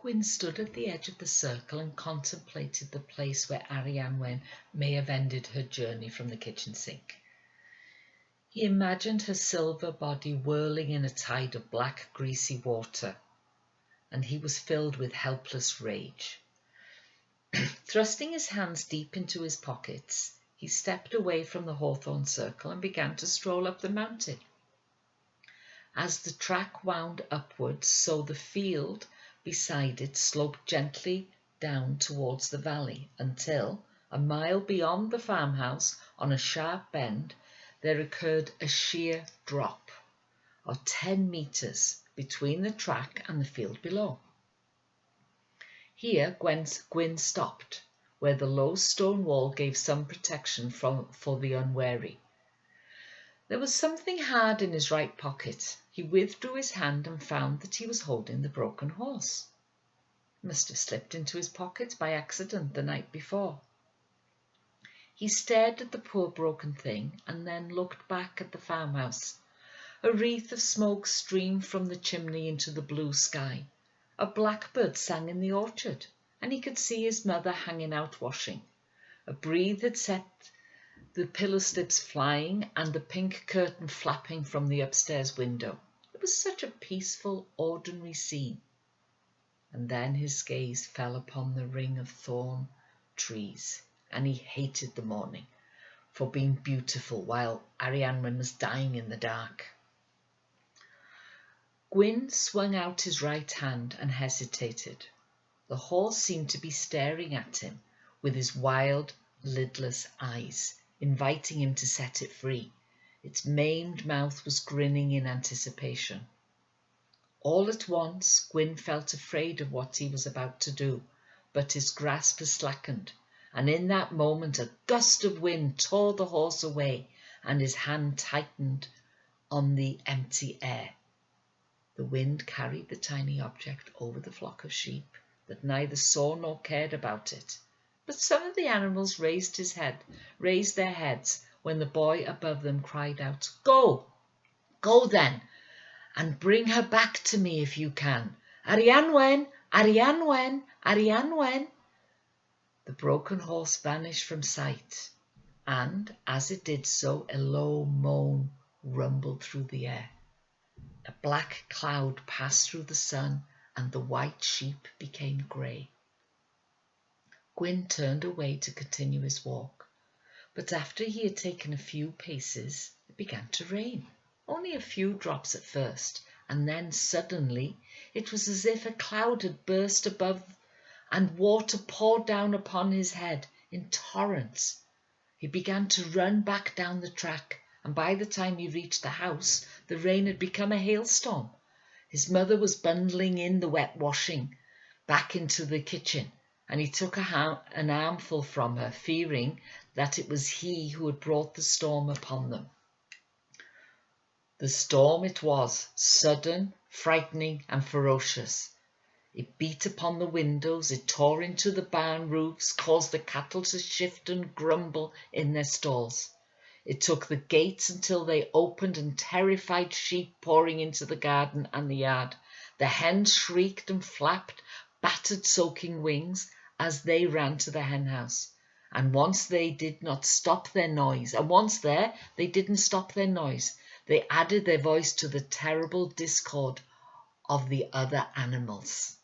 Gwyn stood at the edge of the circle and contemplated the place where Arian Wen may have ended her journey from the kitchen sink. He imagined her silver body whirling in a tide of black, greasy water, and he was filled with helpless rage. Thrusting his hands deep into his pockets, he stepped away from the hawthorn circle and began to stroll up the mountain. As the track wound upwards, so the field beside it sloped gently down towards the valley until, a mile beyond the farmhouse, on a sharp bend, there occurred a sheer drop of 10 metres between the track and the field below. Here Gwyn stopped, where the low stone wall gave some protection for the unwary. There was something hard in his right pocket. He withdrew his hand and found that he was holding the broken horse. It must have slipped into his pocket by accident the night before. He stared at the poor broken thing and then looked back at the farmhouse. A wreath of smoke streamed from the chimney into the blue sky. A blackbird sang in the orchard, and he could see his mother hanging out washing. A breeze had set the pillow slips flying and the pink curtain flapping from the upstairs window. It was such a peaceful, ordinary scene. And then his gaze fell upon the ring of thorn trees, and he hated the morning for being beautiful while Arian Wen was dying in the dark. Gwyn swung out his right hand and hesitated. The horse seemed to be staring at him with his wild, lidless eyes, inviting him to set it free. Its maimed mouth was grinning in anticipation. All at once, Gwyn felt afraid of what he was about to do, but his grasp slackened, and in that moment a gust of wind tore the horse away, and his hand tightened on the empty air. The wind carried the tiny object over the flock of sheep that neither saw nor cared about it. But some of the animals raised their heads when the boy above them cried out, "Go! Go then, and bring her back to me if you can. Arian Wen! Arian Wen! Arian Wen!" The broken horse vanished from sight, and as it did so, a low moan rumbled through the air. A black cloud passed through the sun, and the white sheep became grey. Gwyn turned away to continue his walk, but after he had taken a few paces, it began to rain. Only a few drops at first, and then suddenly it was as if a cloud had burst above and water poured down upon his head in torrents. He began to run back down the track, and by the time he reached the house, the rain had become a hailstorm. His mother was bundling in the wet washing back into the kitchen, and he took an armful from her, fearing that it was he who had brought the storm upon them. The storm it was, sudden, frightening, and ferocious. It beat upon the windows, it tore into the barn roofs, caused the cattle to shift and grumble in their stalls. It took the gates until they opened, and terrified sheep pouring into the garden and the yard. The hens shrieked and flapped, battered soaking wings as they ran to the hen house. And once they did not stop their noise, and once there, they didn't stop their noise. They added their voice to the terrible discord of the other animals.